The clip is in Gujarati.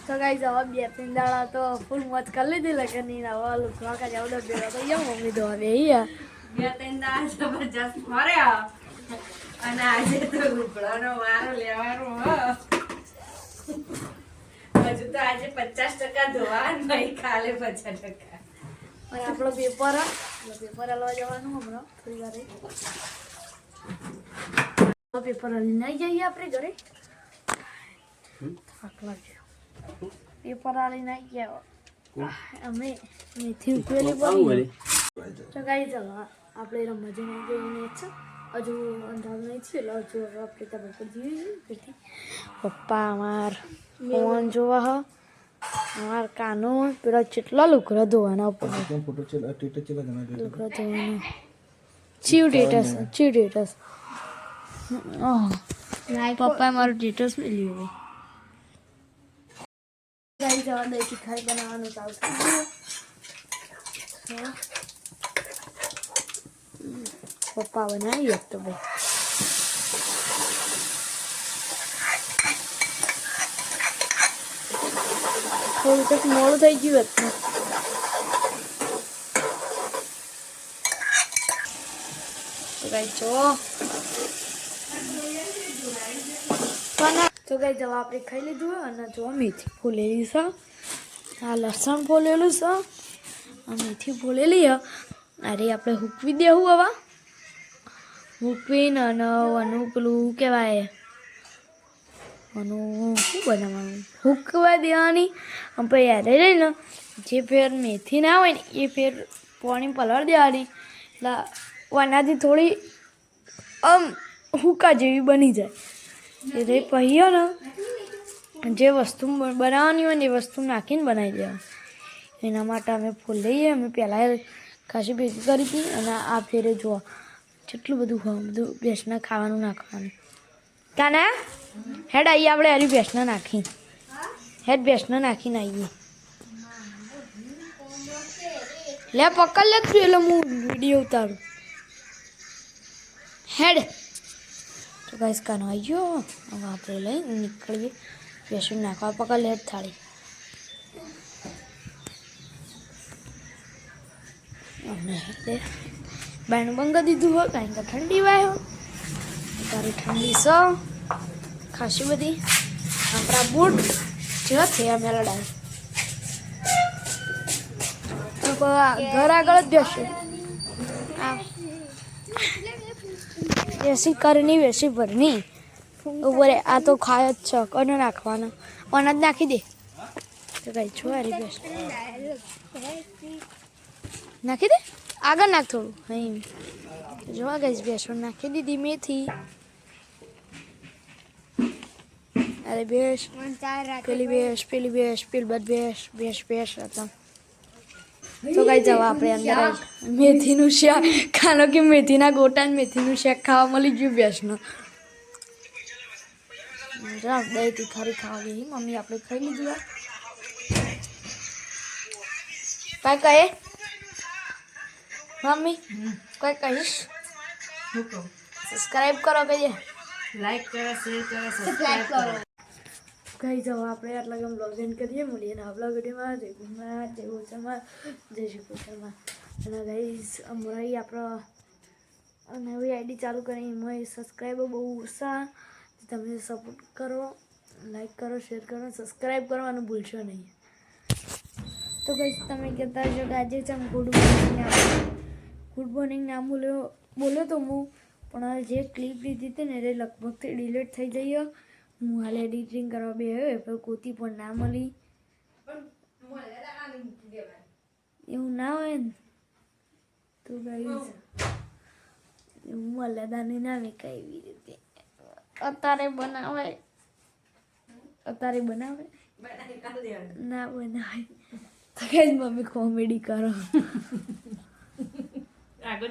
તો ગાઈસ હવે 2-3 દાડા તો ફૂલ મોજ કરી લીધી લગનની હવે લુકવા કા જાવ તો બેરો તો યો મમ્મી તો હવે યા 2-3 દાડા જબરજસ્ત ફર્યા અને આજે તો લુકડાનો વારો લેવાનો હજુ તો આજે 50% ધોવા નહીં કાલે 50%. અને આપણો પેપર હલવા જવાનું હમણાં થોડી વારે પેપર હલી નહીં જઈએ આપણે ઘરે થાક લાગ્યો પેપર હાલી નહીં ગયા અમે મેથી ઉકેલી પડી તો ગાઈ ચાલો આપણે રમવા જઈને જઈને છે હજુ અંધારું નહીં છે એટલે હજુ આપણે તમે પર જઈએ તેથી પપ્પા અમાર ફોન જોવા હ અમાર કાનો પેલા કેટલા લુકડા ધોવાના ઉપર લુકડા ધોવાના ચીવ ટેટસ પપ્પાએ મારું ટેટસ મેળ્યું ગાઈ જવા દઈ તીખાઈ બનાવવાનું ચાલુ પપ્પા બનાવી તો ભાઈ થોડું કંઈક મોડું થઈ ગયું હતું તો ગાઈ જો તો ગાઈ જવા આપણે ખાઈ લીધું અને જો મેથી ફોલેલી છે આ લસણ ફોલેલું છે આ મેથી ફોલેલી અરે આપણે હૂકવી દેવું હવે હૂકવીને અને આનું પેલું કહેવાય આનું શું બનાવવાનું હૂકવા દેવાની પછી યારે રહીને જે ફેર મેથી ના હોય ને એ ફેર પાણી પલાળ દેવાની એટલે આનાથી થોડી હુકા જેવી બની જાય એટલે પછી ને જે વસ્તુ બનાવવાની હોય ને એ વસ્તુ નાખીને બનાવી દેવાની એના માટે અમે ફૂલ લઈએ અમે પહેલાં ખાસી ભેગી કરી હતી અને આ ફેરે જુઓ જેટલું બધું ભેંસના ખાવાનું નાખવાનું તાના હેડ આવીએ આપણે હરી ભેંસના નાખી હેડ ભેંસના નાખીને આવીએ લે પકડ લે તું એટલે હું વિડીયો ઉતારું હેડ તો ગાઈસ કાનો આવી ગયો હવે આપણે લઈ નીકળીએ બેસું નાખવા પકડ લે થાળી અમે એટલે બાયણું બંધ દીધું હોય કારણ કે ઠંડી વાય અત્યારે ઠંડી છે ખાસી બધી આપણા બૂટ જેવા થયા મેં લડાય તો ઘર આગળ જ બેસું વેસી કરની વેસી ભરની ઉપર આ તો ખાય જ છે કોને નાખવાના ઓન જ નાખી દે તો કઈ છો અરે બેસ નાખી દે આગળ નાખ થોડું અહીં જોવા ગઈ બેસો નાખી દીધી મેથી અરે બેસ પેલી બેસ પેલી બેસ પેલી બધ બેસ બેસ બેસ હતા તો કઈ જવા આપણે અંદર મેથીનું શાક ખાનો કે મેથીના ગોટા મેથીનું શાક ખાવા મળી ગયું બેસનું દહીં તીખારી ખાવા ગઈ મમ્મી આપણે ખાઈ લીધું કઈ કહે મમ્મી કઈ કહીશ સબસ્ક્રાઈબ કરો કહીએ લાઈક કરો શેર કરો સબસ્ક્રાઇબ કરો કઈ જાવ આપણે આટલા ગમ બ્લોગ એન્ડ કરીએ મળીએ ને આપણા વિડીયોમાં જય ગુરુનાથ જય ગોચરમાં જય શ્રી કૃષ્ણમાં અને ગાઈઝ હમણાં આપણે નવી આઈડી ચાલુ કરી એમાં સબસ્ક્રાઈબર બહુ ઓછા તમે સપોર્ટ કરો લાઈક કરો શેર કરો સબસ્ક્રાઈબ કરવાનું ભૂલશો નહીં તો ગાઈઝ તમે કહેતા છો કે આજે છે ગુડ મોર્નિંગ નામ બોલ્યો તો હું પણ જે ક્લિપ લીધી હતી ને એ લગભગથી ડિલીટ થઈ જઈએ હું હાલ એડિટિંગ કરવા બે પણ કોતી પણ ના મળી એવું ના હોય ને તો ગાઈઝ મલેદાની ના વેકાય એવી રીતે અત્યારે બનાવે ના બનાવે તો કઈ મમ્મી કોમેડી કરો